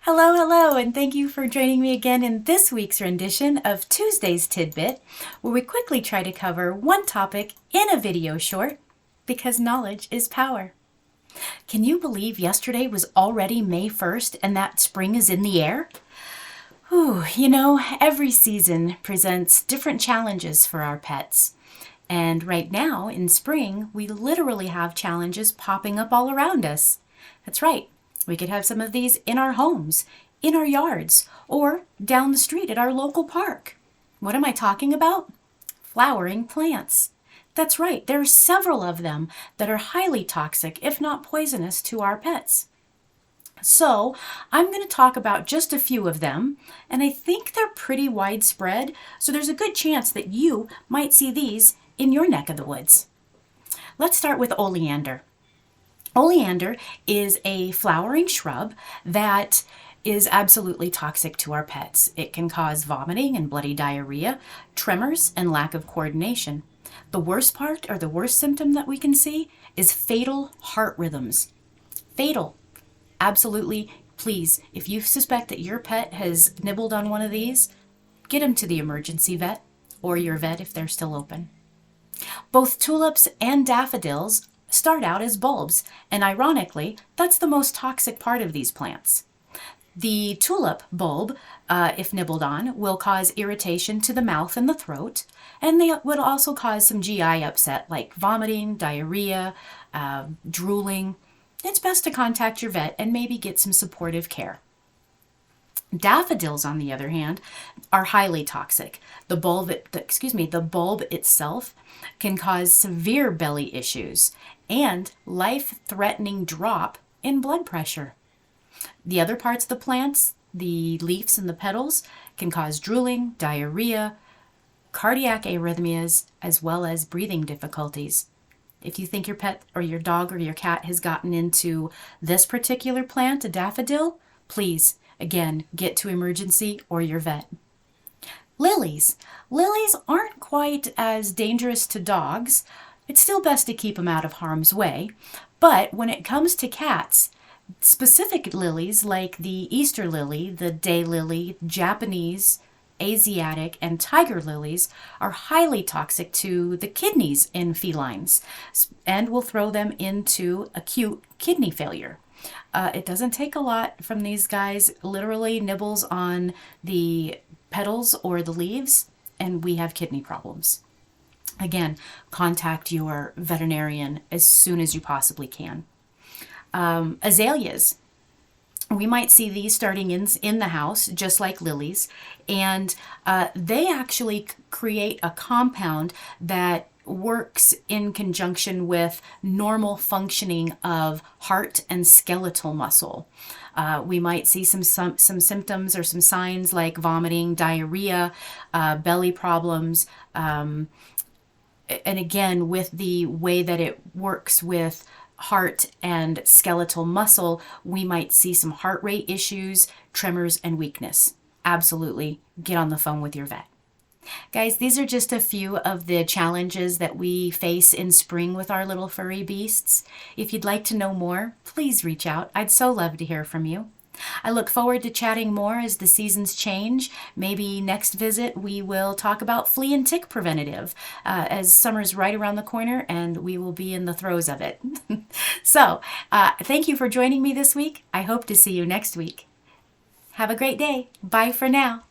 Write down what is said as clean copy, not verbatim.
Hello, hello, and thank you for joining me again in this week's rendition of Tuesday's Tidbit, where we quickly try to cover one topic in a video short, because knowledge is power. Can you believe yesterday was already May 1st and that spring is in the air? Whew, every season presents different challenges for our pets. And right now, in spring, we literally have challenges popping up all around us. That's right. We could have some of these in our homes, in our yards, or down the street at our local park. What am I talking about? Flowering plants. That's right, there are several of them that are highly toxic, if not poisonous, to our pets. So I'm going to talk about just a few of them, and I think they're pretty widespread, so there's a good chance that you might see these in your neck of the woods. Let's start with oleander. Oleander is a flowering shrub that is absolutely toxic to our pets. It can cause vomiting and bloody diarrhea, tremors, and lack of coordination. The worst part, or the worst symptom that we can see, is fatal heart rhythms. Fatal. Absolutely. Please, if you suspect that your pet has nibbled on one of these, get him to the emergency vet, or your vet if they're still open. Both tulips and daffodils start out as bulbs, and ironically, that's the most toxic part of these plants. The tulip bulb, if nibbled on, will cause irritation to the mouth and the throat, and they would also cause some GI upset like vomiting, diarrhea, drooling. It's best to contact your vet and maybe get some supportive care. Daffodils, on the other hand, are highly toxic. The bulb itself can cause severe belly issues and life-threatening drop in blood pressure. The other parts of the plants, the leaves and the petals, can cause drooling, diarrhea, cardiac arrhythmias, as well as breathing difficulties. If you think your pet or your dog or your cat has gotten into this particular plant, a daffodil, please, again, get to emergency or your vet. Lilies. Lilies aren't quite as dangerous to dogs. It's still best to keep them out of harm's way. But when it comes to cats, specific lilies like the Easter lily, the daylily, Japanese, Asiatic, and tiger lilies are highly toxic to the kidneys in felines and will throw them into acute kidney failure. It doesn't take a lot from these guys. Literally nibbles on the petals or the leaves, and we have kidney problems. Again, contact your veterinarian as soon as you possibly can. Azaleas. We might see these starting in the house, just like lilies, and they actually create a compound that works in conjunction with normal functioning of heart and skeletal muscle. We might see some symptoms or some signs like vomiting, diarrhea, belly problems, and again, with the way that it works with heart and skeletal muscle, we might see some heart rate issues, tremors, and weakness. Absolutely, get on the phone with your vet. Guys, these are just a few of the challenges that we face in spring with our little furry beasts. If you'd like to know more, please reach out. I'd so love to hear from you. I look forward to chatting more as the seasons change. Maybe next visit we will talk about flea and tick preventative as summer's right around the corner and we will be in the throes of it. So, thank you for joining me this week. I hope to see you next week. Have a great day. Bye for now.